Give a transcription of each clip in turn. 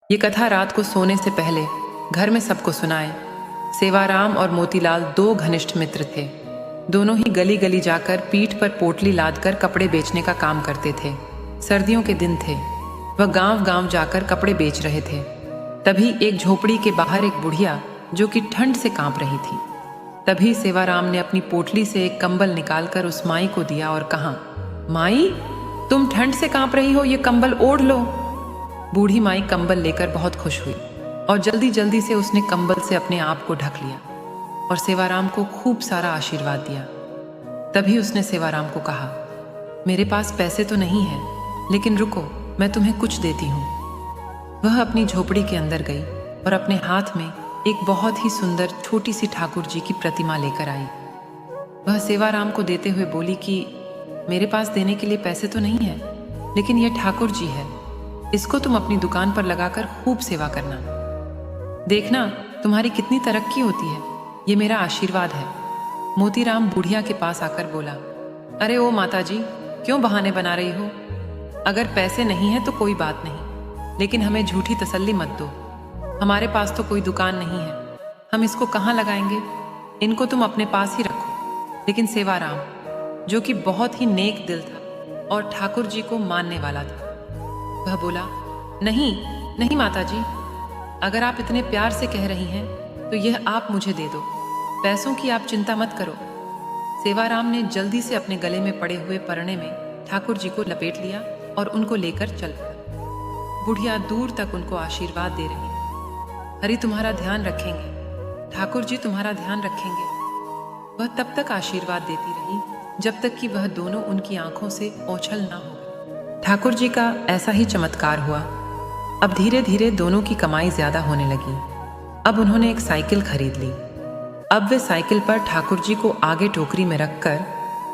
ये कथा रात को सोने से पहले घर में सबको सुनाए। सेवाराम और मोतीलाल दो घनिष्ठ मित्र थे। दोनों ही गली गली जाकर पीठ पर पोटली लादकर कपड़े बेचने का काम करते थे। सर्दियों के दिन थे। वह गांव गांव जाकर कपड़े बेच रहे थे। तभी एक झोपड़ी के बाहर एक बुढ़िया जो कि ठंड से कांप रही थी। तभी सेवाराम ने अपनी पोटली से एक कंबल निकालकर उस माई को दिया और कहा, माई, तुम ठंड से कांप रही हो, ये कंबल ओढ़ लो। बूढ़ी माई कंबल लेकर बहुत खुश हुई और जल्दी जल्दी से उसने कंबल से अपने आप को ढक लिया और सेवाराम को खूब सारा आशीर्वाद दिया। तभी उसने सेवाराम को कहा, मेरे पास पैसे तो नहीं है, लेकिन रुको, मैं तुम्हें कुछ देती हूँ। वह अपनी झोपड़ी के अंदर गई और अपने हाथ में एक बहुत ही सुंदर छोटी सी ठाकुर जी की प्रतिमा लेकर आई। वह सेवाराम को देते हुए बोली कि मेरे पास देने के लिए पैसे तो नहीं है, लेकिन यह ठाकुर जी है, इसको तुम अपनी दुकान पर लगाकर खूब सेवा करना। देखना तुम्हारी कितनी तरक्की होती है, ये मेरा आशीर्वाद है। मोतीराम बुढ़िया के पास आकर बोला, अरे ओ माता जी, क्यों बहाने बना रही हो? अगर पैसे नहीं है तो कोई बात नहीं, लेकिन हमें झूठी तसल्ली मत दो। हमारे पास तो कोई दुकान नहीं है, हम इसको कहाँ लगाएंगे? इनको तुम अपने पास ही रखो। लेकिन सेवाराम, जो कि बहुत ही नेक दिल था और ठाकुर जी को मानने वाला था, वह बोला, नहीं नहीं माता जी, अगर आप इतने प्यार से कह रही हैं तो यह आप मुझे दे दो, पैसों की आप चिंता मत करो। सेवाराम ने जल्दी से अपने गले में पड़े हुए परने में ठाकुर जी को लपेट लिया और उनको लेकर चल पड़ा। बुढ़िया दूर तक उनको आशीर्वाद दे रही, हरि तुम्हारा ध्यान रखेंगे, ठाकुर जी तुम्हारा ध्यान रखेंगे। वह तब तक आशीर्वाद देती रही जब तक कि वह दोनों उनकी आंखों से ओझल ना हो गए। ठाकुर जी का ऐसा ही चमत्कार हुआ। अब धीरे धीरे दोनों की कमाई ज्यादा होने लगी। अब उन्होंने एक साइकिल खरीद ली। अब वे साइकिल पर ठाकुर जी को आगे टोकरी में रखकर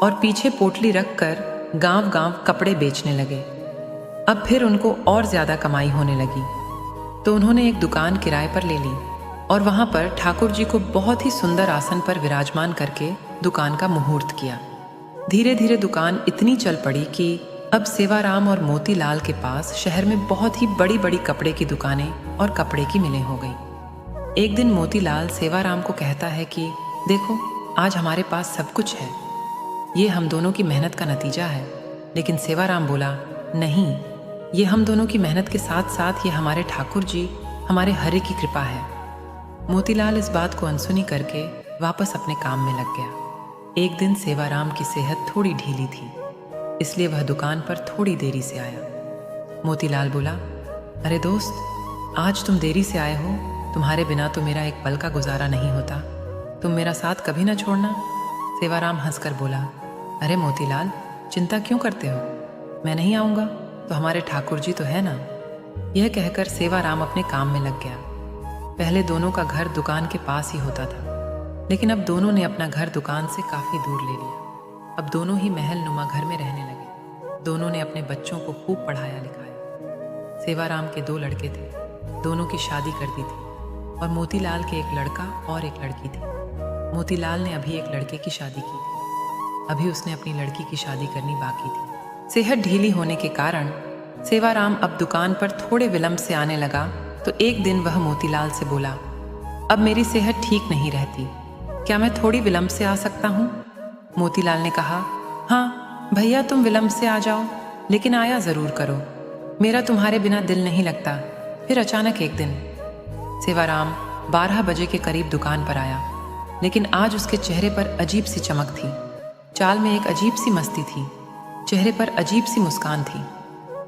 और पीछे पोटली रखकर गांव गांव कपड़े बेचने लगे। अब फिर उनको और ज्यादा कमाई होने लगी, तो उन्होंने एक दुकान किराए पर ले ली और वहां पर ठाकुर जी को बहुत ही सुंदर आसन पर विराजमान करके दुकान का मुहूर्त किया। धीरे धीरे दुकान इतनी चल पड़ी कि अब सेवाराम और मोतीलाल के पास शहर में बहुत ही बड़ी बड़ी कपड़े की दुकानें और कपड़े की मिलें हो गई। एक दिन मोतीलाल सेवाराम को कहता है कि देखो, आज हमारे पास सब कुछ है, ये हम दोनों की मेहनत का नतीजा है। लेकिन सेवाराम बोला, नहीं, ये हम दोनों की मेहनत के साथ साथ ये हमारे ठाकुर जी, हमारे हरि की कृपा है। मोतीलाल इस बात को अनसुनी करके वापस अपने काम में लग गया। एक दिन सेवाराम की सेहत थोड़ी ढीली थी, इसलिए वह दुकान पर थोड़ी देरी से आया। मोतीलाल बोला, अरे दोस्त, आज तुम देरी से आए हो, तुम्हारे बिना तो मेरा एक पल का गुजारा नहीं होता, तुम मेरा साथ कभी ना छोड़ना। सेवाराम हंसकर बोला, अरे मोतीलाल, चिंता क्यों करते हो, मैं नहीं आऊँगा तो हमारे ठाकुर जी तो है ना। यह कहकर सेवाराम अपने काम में लग गया। पहले दोनों का घर दुकान के पास ही होता था, लेकिन अब दोनों ने अपना घर दुकान से काफ़ी दूर ले लिया। अब दोनों ही महल नुमा घर में रहने लगे। दोनों ने अपने बच्चों को खूब पढ़ाया लिखाया। सेवाराम के दो लड़के थे, दोनों की शादी कर दी थी और मोतीलाल के एक लड़का और एक लड़की थी। मोतीलाल ने अभी एक लड़के की शादी की थी, अभी उसने अपनी लड़की की शादी करनी बाकी थी। सेहत ढीली होने के कारण सेवाराम अब दुकान पर थोड़े विलंब से आने लगा, तो एक दिन वह मोतीलाल से बोला, अब मेरी सेहत ठीक नहीं रहती, क्या मैं थोड़ी विलंब से आ सकता हूँ? मोतीलाल ने कहा, हाँ भैया, तुम विलंब से आ जाओ, लेकिन आया ज़रूर करो, मेरा तुम्हारे बिना दिल नहीं लगता। फिर अचानक एक दिन सेवाराम 12 बजे के करीब दुकान पर आया, लेकिन आज उसके चेहरे पर अजीब सी चमक थी, चाल में एक अजीब सी मस्ती थी, चेहरे पर अजीब सी मुस्कान थी।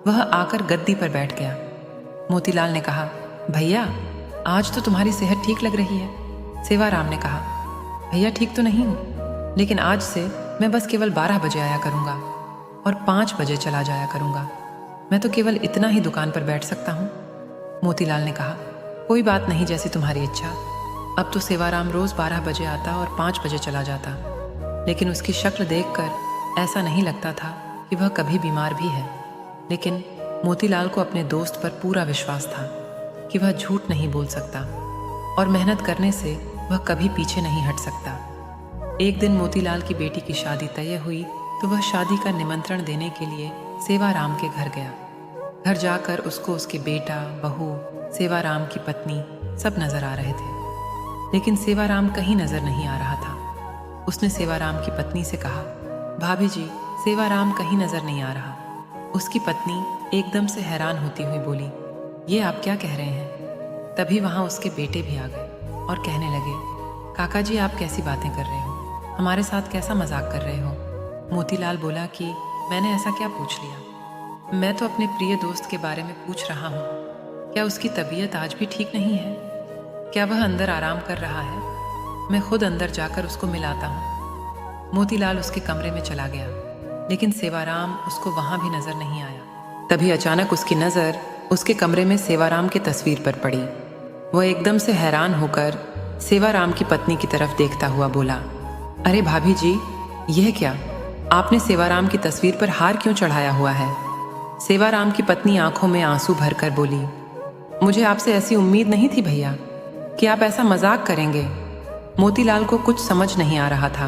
वह आकर गद्दी पर बैठ गया। मोतीलाल ने कहा, भैया, आज तो तुम्हारी सेहत ठीक लग रही है। सेवाराम ने कहा, भैया ठीक तो नहीं हूँ, लेकिन आज से मैं बस केवल 12 बजे आया करूँगा और 5 बजे चला जाया करूँगा, मैं तो केवल इतना ही दुकान पर बैठ सकता हूँ। मोतीलाल ने कहा, कोई बात नहीं, जैसी तुम्हारी इच्छा। अब तो सेवाराम रोज़ 12 बजे आता और 5 बजे चला जाता, लेकिन उसकी शक्ल देखकर ऐसा नहीं लगता था कि वह कभी बीमार भी है। लेकिन मोतीलाल को अपने दोस्त पर पूरा विश्वास था कि वह झूठ नहीं बोल सकता और मेहनत करने से वह कभी पीछे नहीं हट सकता। एक दिन मोतीलाल की बेटी की शादी तय हुई, तो वह शादी का निमंत्रण देने के लिए सेवाराम के घर गया। घर जाकर उसको उसके बेटा, बहू, सेवाराम की पत्नी सब नजर आ रहे थे, लेकिन सेवाराम कहीं नजर नहीं आ रहा था। उसने सेवाराम की पत्नी से कहा, भाभी जी, सेवाराम कहीं नजर नहीं आ रहा। उसकी पत्नी एकदम से हैरान होती हुई बोली, ये आप क्या कह रहे हैं? तभी वहां उसके बेटे भी आ गए और कहने लगे, काका जी, आप कैसी बातें कर रहे हो? हमारे साथ कैसा मजाक कर रहे हो? मोतीलाल बोला कि मैंने ऐसा क्या पूछ लिया? मैं तो अपने प्रिय दोस्त के बारे में पूछ रहा हूँ। क्या उसकी तबीयत आज भी ठीक नहीं है? क्या वह अंदर आराम कर रहा है? मैं खुद अंदर जाकर उसको मिलाता हूँ। मोतीलाल उसके कमरे में चला गया, लेकिन सेवाराम उसको वहां भी नजर नहीं आया। तभी अचानक उसकी नजर उसके कमरे में सेवाराम की तस्वीर पर पड़ी। वह एकदम से हैरान होकर सेवाराम की पत्नी की तरफ देखता हुआ बोला, अरे भाभी जी, यह क्या? आपने सेवाराम की तस्वीर पर हार क्यों चढ़ाया हुआ है? सेवाराम की पत्नी आंखों में आंसू भरकर बोली, मुझे आपसे ऐसी उम्मीद नहीं थी भैया कि आप ऐसा मजाक करेंगे। मोतीलाल को कुछ समझ नहीं आ रहा था।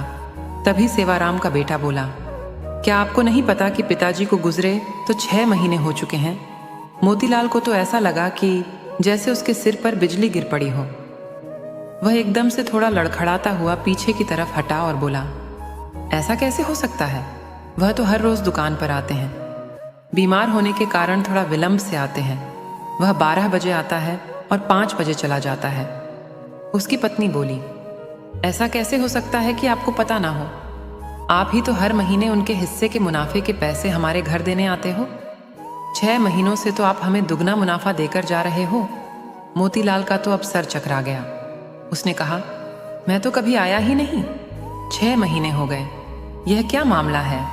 तभी सेवाराम का बेटा बोला, क्या आपको नहीं पता कि पिताजी को गुजरे तो 6 महीने हो चुके हैं? मोतीलाल को तो ऐसा लगा कि जैसे उसके सिर पर बिजली गिर पड़ी हो। वह एकदम से थोड़ा लड़खड़ाता हुआ पीछे की तरफ हटा और बोला, ऐसा कैसे हो सकता है? वह तो हर रोज दुकान पर आते हैं। बीमार होने के कारण थोड़ा विलंब से आते हैं। वह 12 बजे आता है और 5 बजे चला जाता है। उसकी पत्नी बोली, ऐसा कैसे हो सकता है कि आपको पता ना हो? आप ही तो हर महीने उनके हिस्से के मुनाफे के पैसे हमारे घर देने आते हो। 6 महीनों से तो आप हमें दुगना मुनाफा देकर जा रहे हो। मोतीलाल का तो अब सर चकरा गया। उसने कहा, मैं तो कभी आया ही नहीं। 6 महीने हो गए, यह क्या मामला है?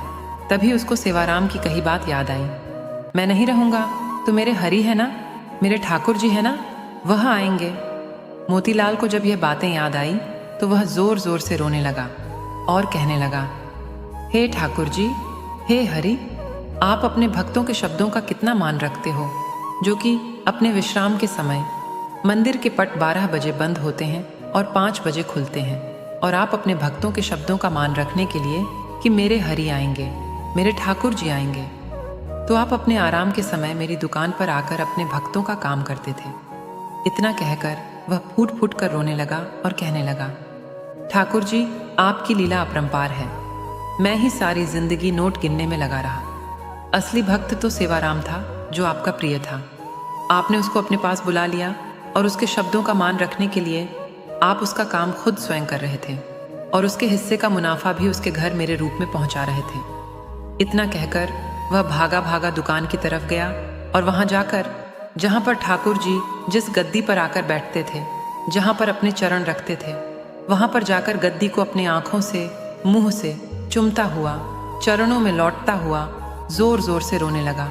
तभी उसको सेवाराम की कही बात याद आई। मैं नहीं रहूंगा तो मेरे हरि है ना, मेरे ठाकुर जी है ना, वह आएंगे। मोतीलाल को जब यह बातें याद आई तो वह जोर जोर से रोने लगा और कहने लगा, हे ठाकुर जी, हे हरि, आप अपने भक्तों के शब्दों का कितना मान रखते हो, जो कि अपने विश्राम के समय मंदिर के पट 12 बजे बंद होते हैं और 5 बजे खुलते हैं, और आप अपने भक्तों के शब्दों का मान रखने के लिए कि मेरे हरि आएंगे, मेरे ठाकुर जी आएंगे, तो आप अपने आराम के समय मेरी दुकान पर आकर अपने भक्तों का काम करते थे। इतना कहकर वह फूट फूट कर रोने लगा और कहने लगा, ठाकुर जी, आपकी लीला अपरंपार है। मैं ही सारी जिंदगी नोट गिनने में लगा रहा। असली भक्त तो सेवाराम था, जो आपका प्रिय था। आपने उसको अपने पास बुला लिया और उसके शब्दों का मान रखने के लिए आप उसका काम खुद स्वयं कर रहे थे, और उसके हिस्से का मुनाफा भी उसके घर मेरे रूप में पहुंचा रहे थे। इतना कहकर वह भागा भागा दुकान की तरफ गया और वहां जाकर, जहां पर ठाकुर जी जिस गद्दी पर आकर बैठते थे, जहां पर अपने चरण रखते थे, वहां पर जाकर गद्दी को अपने आंखों से, मुंह से चूमता हुआ, चरणों में लौटता हुआ जोर जोर से रोने लगा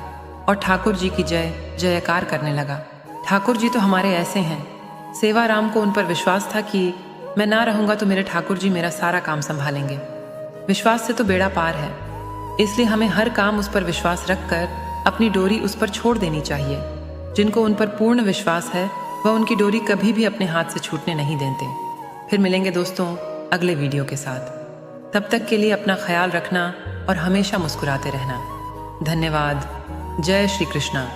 और ठाकुर जी की जय जयकार करने लगा। ठाकुर जी तो हमारे ऐसे हैं। सेवाराम को उन पर विश्वास था कि मैं ना रहूंगा तो मेरे ठाकुर जी मेरा सारा काम संभालेंगे। विश्वास से तो बेड़ा पार है, इसलिए हमें हर काम उस पर विश्वास रखकर अपनी डोरी उस पर छोड़ देनी चाहिए। जिनको उन पर पूर्ण विश्वास है, वह उनकी डोरी कभी भी अपने हाथ से छूटने नहीं देते। फिर मिलेंगे दोस्तों अगले वीडियो के साथ। तब तक के लिए अपना ख्याल रखना और हमेशा मुस्कुराते रहना। धन्यवाद। जय श्री कृष्णा।